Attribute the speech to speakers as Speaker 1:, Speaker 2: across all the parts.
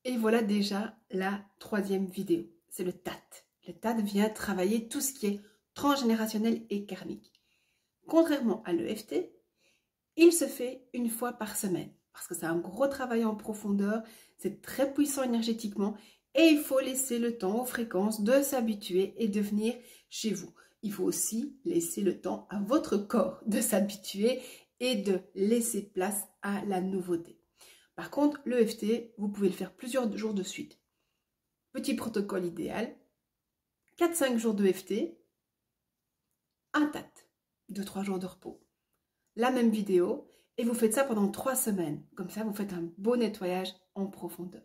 Speaker 1: Et voilà déjà la troisième vidéo, c'est le TAT. Le TAT vient travailler tout ce qui est transgénérationnel et karmique. Contrairement à l'EFT, il se fait une fois par semaine parce que c'est un gros travail en profondeur, c'est très puissant énergétiquement et il faut laisser le temps aux fréquences de s'habituer et de venir chez vous. Il faut aussi laisser le temps à votre corps de s'habituer et de laisser place à la nouveauté. Par contre, l'EFT, vous pouvez le faire plusieurs jours de suite. Petit protocole idéal, 4-5 jours d'EFT, un TAT, 2-3 jours de repos. La même vidéo, et vous faites ça pendant 3 semaines. Comme ça, vous faites un beau nettoyage en profondeur.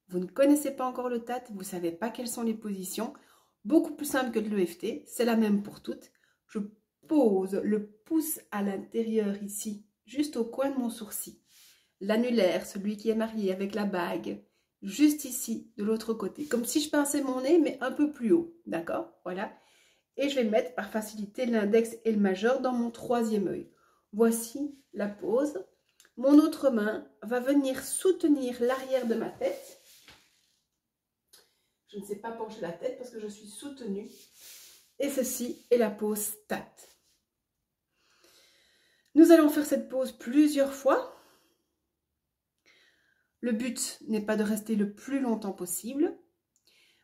Speaker 1: Vous ne connaissez pas encore le TAT, vous ne savez pas quelles sont les positions. Beaucoup plus simple que de l'EFT, c'est la même pour toutes. Je pose le pouce à l'intérieur ici, juste au coin de mon sourcil. L'annulaire, celui qui est marié avec la bague, juste ici, de l'autre côté. Comme si je pinçais mon nez, mais un peu plus haut. D'accord? Voilà. Et je vais mettre par facilité l'index et le majeur dans mon troisième œil. Voici la pose. Mon autre main va venir soutenir l'arrière de ma tête. Je ne sais pas pencher la tête parce que je suis soutenue. Et ceci est la pose TAT. Nous allons faire cette pose plusieurs fois. Le but n'est pas de rester le plus longtemps possible.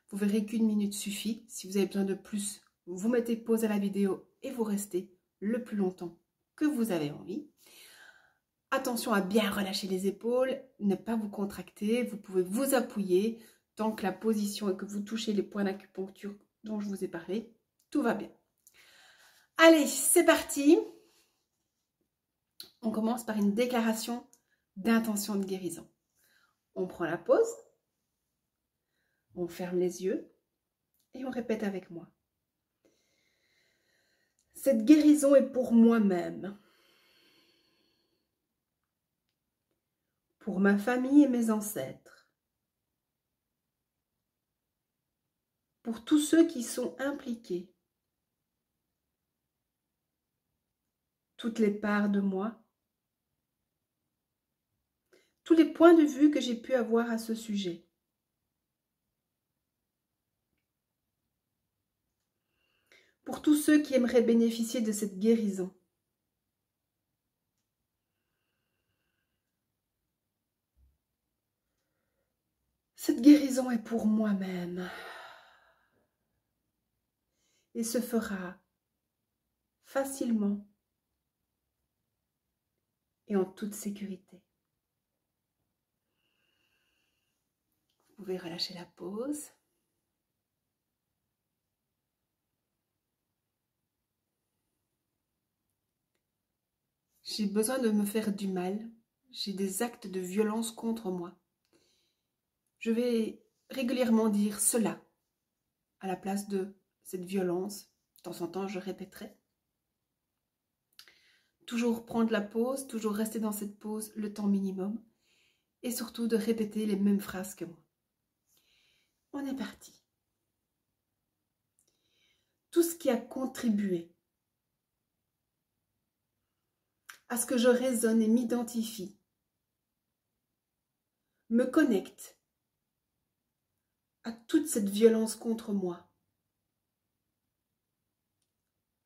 Speaker 1: Vous verrez qu'1 minute suffit. Si vous avez besoin de plus, vous mettez pause à la vidéo et vous restez le plus longtemps que vous avez envie. Attention à bien relâcher les épaules, ne pas vous contracter. Vous pouvez vous appuyer tant que la position et que vous touchez les points d'acupuncture dont je vous ai parlé. Tout va bien. Allez, c'est parti. On commence par une déclaration d'intention de guérison. On prend la pause, on ferme les yeux et on répète avec moi. Cette guérison est pour moi-même, pour ma famille et mes ancêtres, pour tous ceux qui sont impliqués, toutes les parts de moi, tous les points de vue que j'ai pu avoir à ce sujet. Pour tous ceux qui aimeraient bénéficier de cette guérison. Cette guérison est pour moi-même et se fera facilement et en toute sécurité. Vous pouvez relâcher la pause. J'ai besoin de me faire du mal. J'ai des actes de violence contre moi. Je vais régulièrement dire cela à la place de cette violence. De temps en temps, je répéterai. Toujours prendre la pause, toujours rester dans cette pause le temps minimum. Et surtout de répéter les mêmes phrases que moi. On est parti. Tout ce qui a contribué à ce que je raisonne et m'identifie, me connecte à toute cette violence contre moi,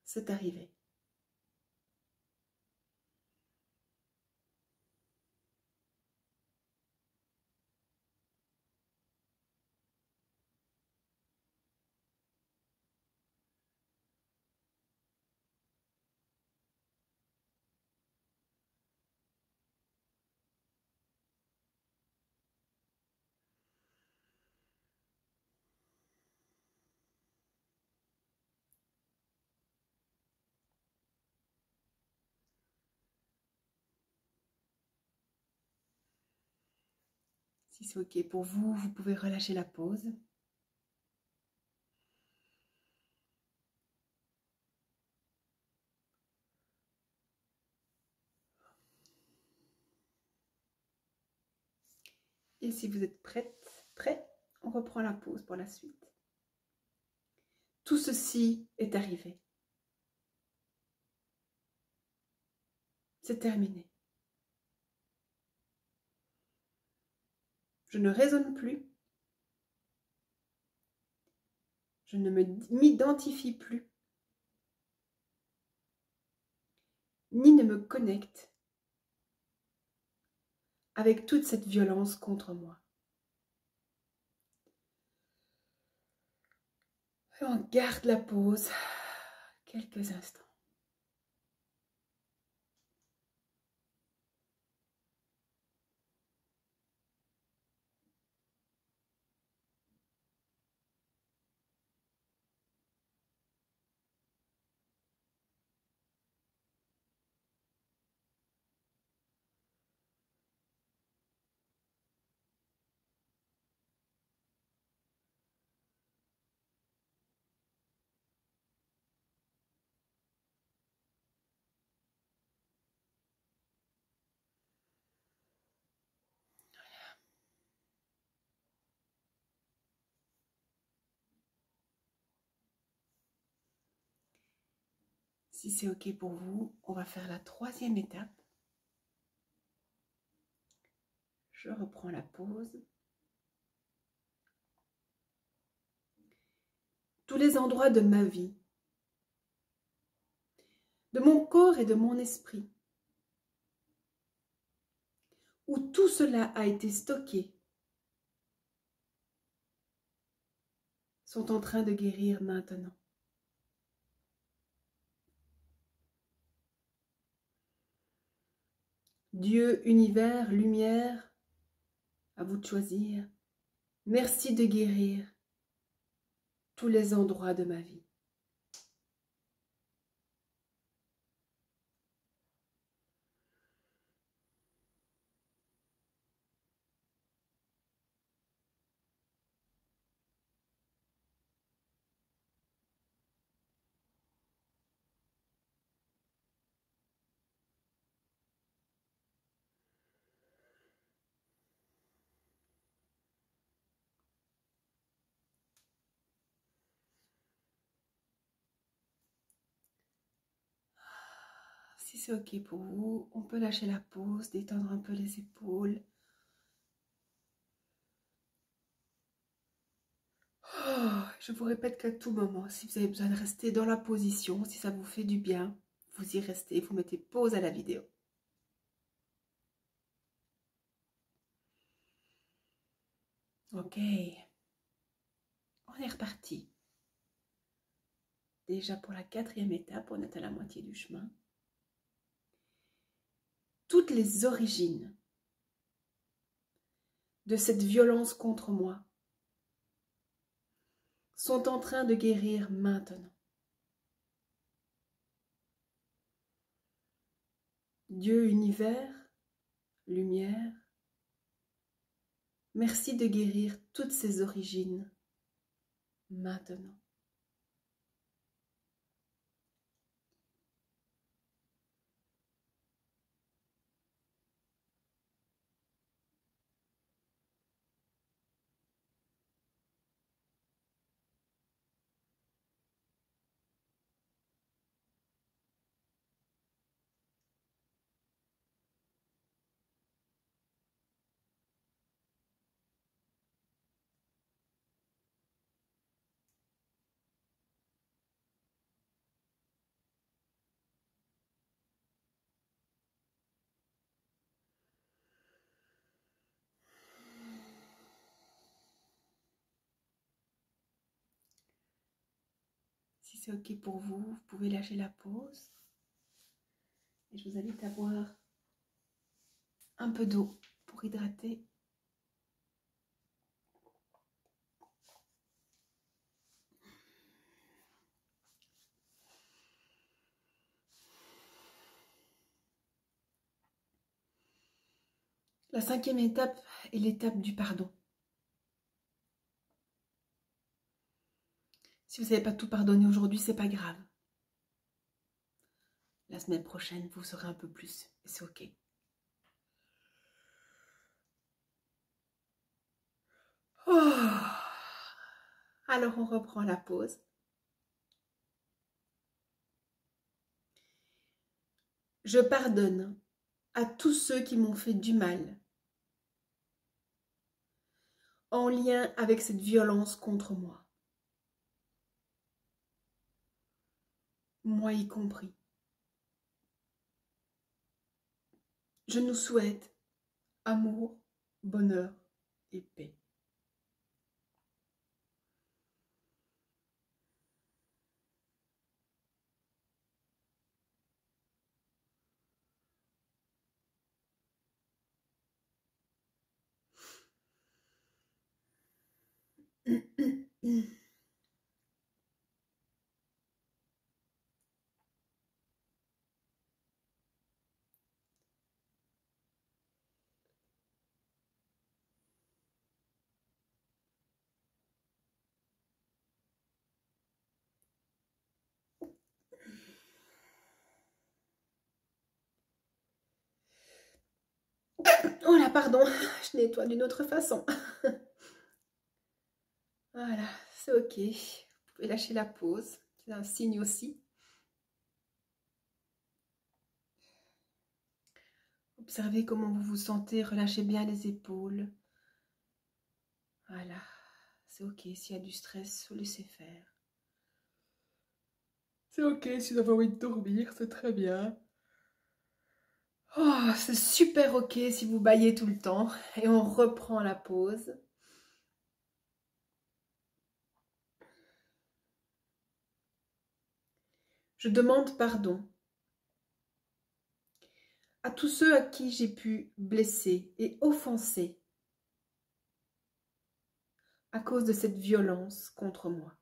Speaker 1: c'est arrivé. Si c'est OK pour vous, vous pouvez relâcher la pause. Et si vous êtes prêt, on reprend la pause pour la suite. Tout ceci est arrivé. C'est terminé. Je ne raisonne plus. Je ne m'identifie plus. Ni ne me connecte avec toute cette violence contre moi. Et on garde la pause quelques instants. Si c'est OK pour vous, on va faire la troisième étape. Je reprends la pause. Tous les endroits de ma vie, de mon corps et de mon esprit, où tout cela a été stocké, sont en train de guérir maintenant. Dieu, univers, lumière, à vous de choisir. Merci de guérir tous les endroits de ma vie. Si c'est OK pour vous, on peut lâcher la pause, détendre un peu les épaules. Je vous répète qu'à tout moment, si vous avez besoin de rester dans la position, si ça vous fait du bien, vous y restez, vous mettez pause à la vidéo. OK, on est reparti. Déjà pour la quatrième étape, on est à la moitié du chemin. Toutes les origines de cette violence contre moi sont en train de guérir maintenant. Dieu, univers, lumière, merci de guérir toutes ces origines maintenant. Si c'est OK pour vous, vous pouvez lâcher la pause. Et je vous invite à boire un peu d'eau pour hydrater. La cinquième étape est l'étape du pardon. Si vous n'avez pas tout pardonné aujourd'hui, c'est pas grave. La semaine prochaine, vous saurez un peu plus et c'est OK. Oh. Alors on reprend la pause. Je pardonne à tous ceux qui m'ont fait du mal. en lien avec cette violence contre moi. Moi y compris. Je nous souhaite amour, bonheur et paix. Oh là, pardon, je nettoie d'une autre façon. Voilà, c'est ok. Vous pouvez lâcher la pause, c'est un signe aussi. Observez comment vous vous sentez, relâchez bien les épaules. Voilà, c'est ok s'il y a du stress, faut laisser faire. C'est ok si vous avez envie de dormir, c'est très bien. Oh, c'est super ok si vous bâillez tout le temps. Et on reprend la pause. Je demande pardon à tous ceux à qui j'ai pu blesser et offenser à cause de cette violence contre moi.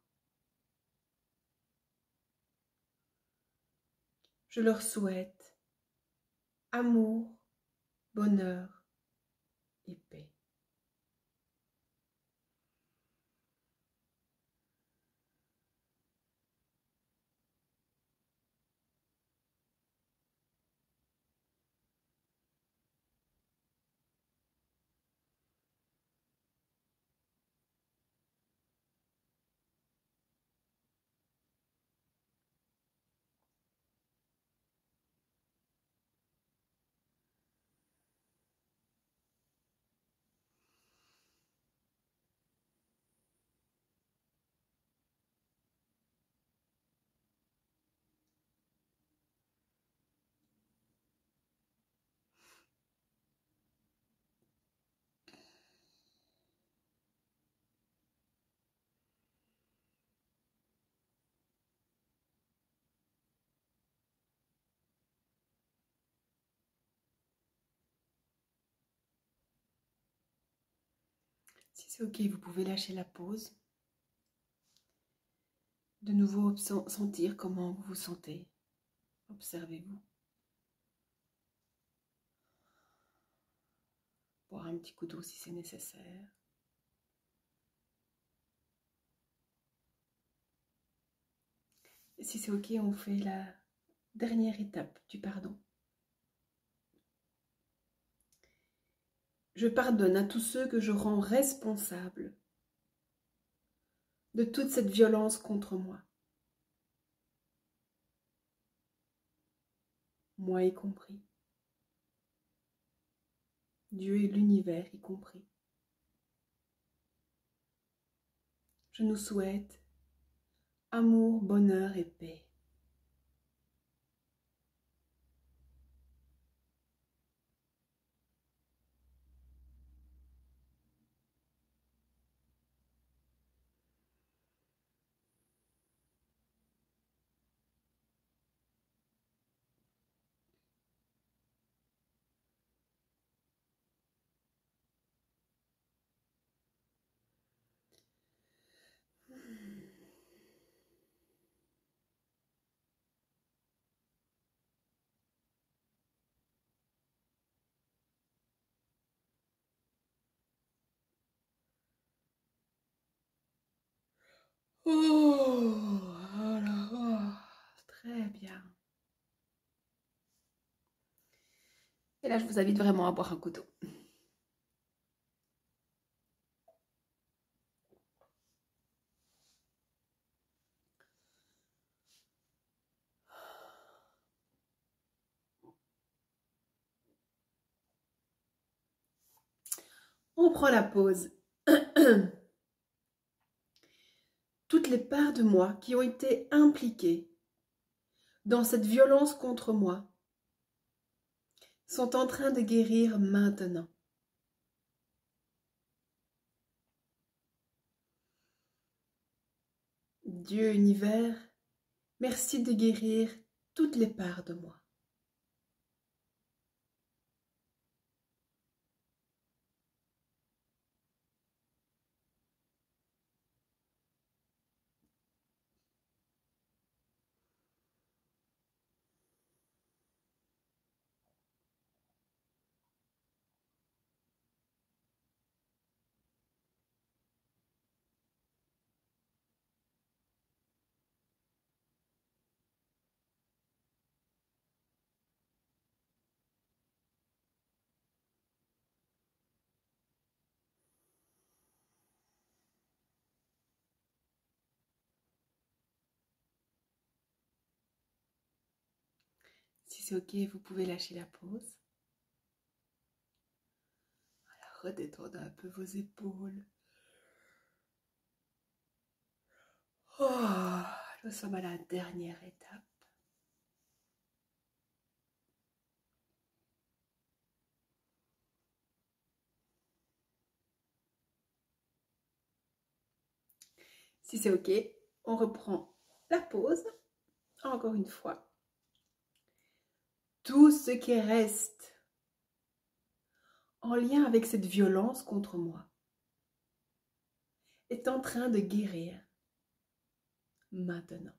Speaker 1: Je leur souhaite amour, bonheur et paix. Si c'est ok, vous pouvez lâcher la pause. De nouveau, sentir comment vous vous sentez. Observez-vous. Boire un petit coup d'eau si c'est nécessaire. Et si c'est ok, on fait la dernière étape du pardon. Je pardonne à tous ceux que je rends responsables de toute cette violence contre moi. Moi y compris. Dieu et l'univers y compris. Je nous souhaite amour, bonheur et paix. Oh, voilà, oh, très bien. Et là, je vous invite vraiment à boire un coup d'eau. On prend la pause. Toutes les parts de moi qui ont été impliquées dans cette violence contre moi sont en train de guérir maintenant. Dieu univers, merci de guérir toutes les parts de moi. Si c'est ok, vous pouvez lâcher la pause. Voilà, redétendez un peu vos épaules. Oh, nous sommes à la dernière étape. Si c'est ok, on reprend la pause. Encore une fois. Tout ce qui reste en lien avec cette violence contre moi est en train de guérir maintenant.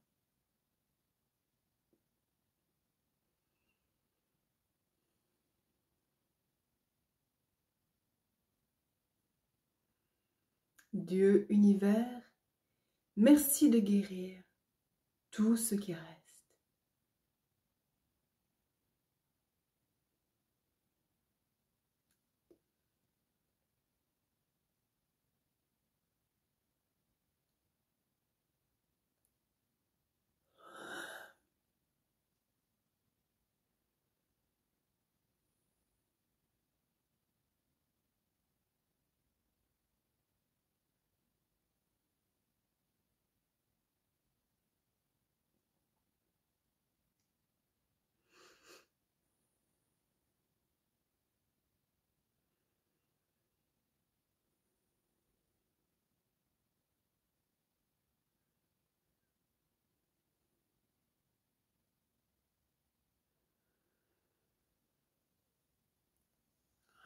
Speaker 1: Dieu univers, merci de guérir tout ce qui reste.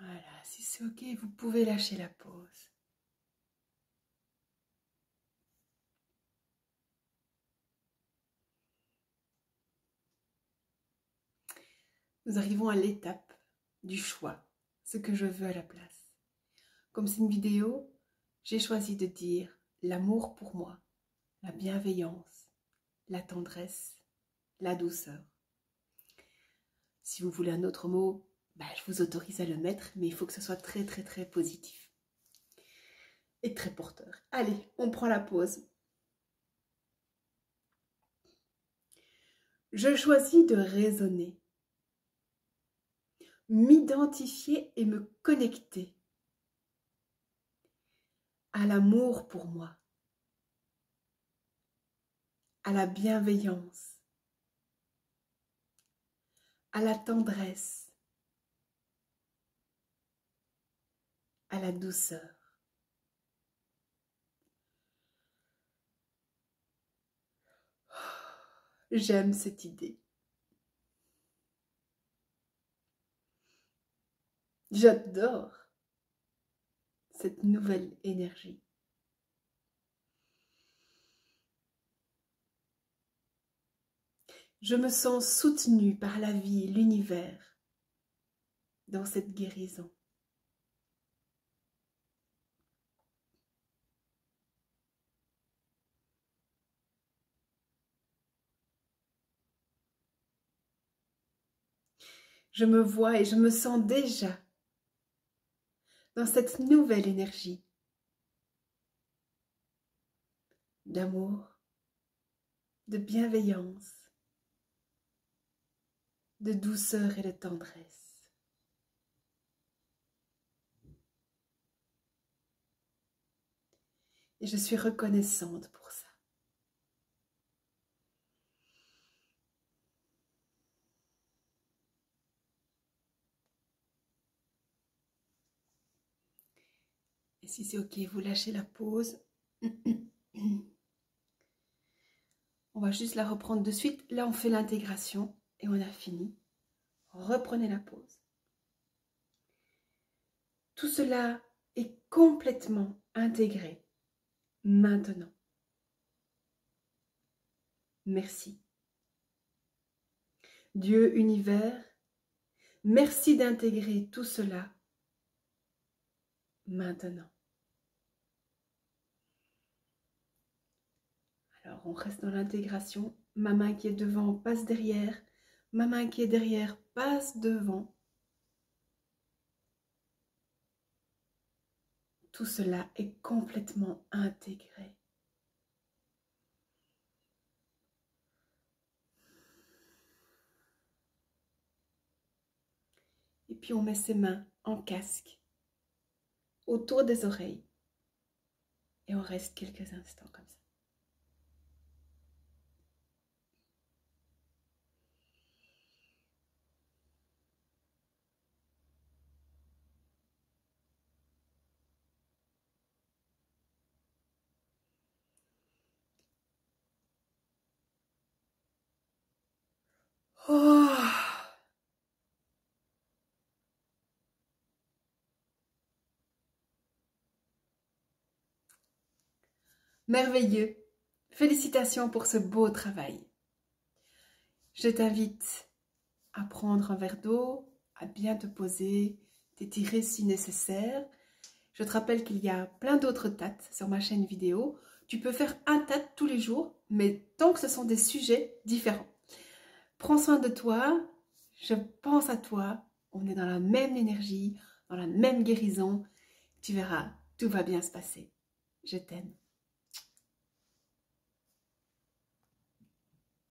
Speaker 1: Voilà, si c'est ok, vous pouvez lâcher la pause. Nous arrivons à l'étape du choix, ce que je veux à la place. Comme c'est une vidéo, j'ai choisi de dire l'amour pour moi, la bienveillance, la tendresse, la douceur. Si vous voulez un autre mot, je vous autorise à le mettre, mais il faut que ce soit très très très positif et très porteur. Allez, on prend la pause. Je choisis de raisonner, m'identifier et me connecter à l'amour pour moi, à la bienveillance, à la tendresse, à la douceur. J'aime cette idée. J'adore cette nouvelle énergie. Je me sens soutenue par la vie et l'univers dans cette guérison. Je me vois et je me sens déjà dans cette nouvelle énergie d'amour, de bienveillance, de douceur et de tendresse. Et je suis reconnaissante pour ça. Et si c'est ok, vous lâchez la pause. On va juste la reprendre de suite. Là, on fait l'intégration et on a fini. Reprenez la pause. Tout cela est complètement intégré maintenant. Merci. Dieu, univers, merci d'intégrer tout cela maintenant. Alors, on reste dans l'intégration. Ma main qui est devant passe derrière. Ma main qui est derrière passe devant. Tout cela est complètement intégré. Et puis on met ses mains en casque autour des oreilles. Et on reste quelques instants comme ça. Oh. Merveilleux. Félicitations pour ce beau travail. Je t'invite à prendre un verre d'eau, à bien te poser, t'étirer si nécessaire. Je te rappelle qu'il y a plein d'autres tates sur ma chaîne vidéo. Tu peux faire un tat tous les jours, mais tant que ce sont des sujets différents. Prends soin de toi, je pense à toi, on est dans la même énergie, dans la même guérison. Tu verras, tout va bien se passer. Je t'aime.